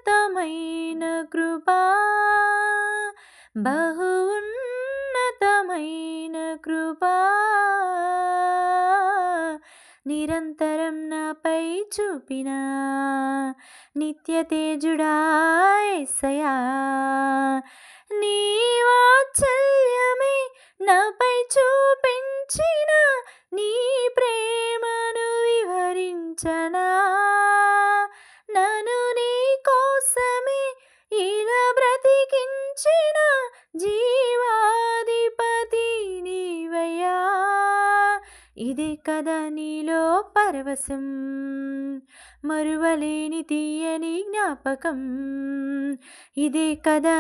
ఉన్నతమైన కృపా బహు ఉన్నతమైన కృపా నిరంతరం నాపై చూపిన నిత్య తేజుడా యేసయ్యా నీ వాత్సల్యమే నాపై చూపించిన నీ ప్రేమను వివరించనా నన్ను నీ కోసమే ఇలా బ్రతికించిన జీవాధిపతి నీవయ్యా ఇదే కదా నీలో పరవశం మరువలేని తీయని జ్ఞాపకం ఇదే కదా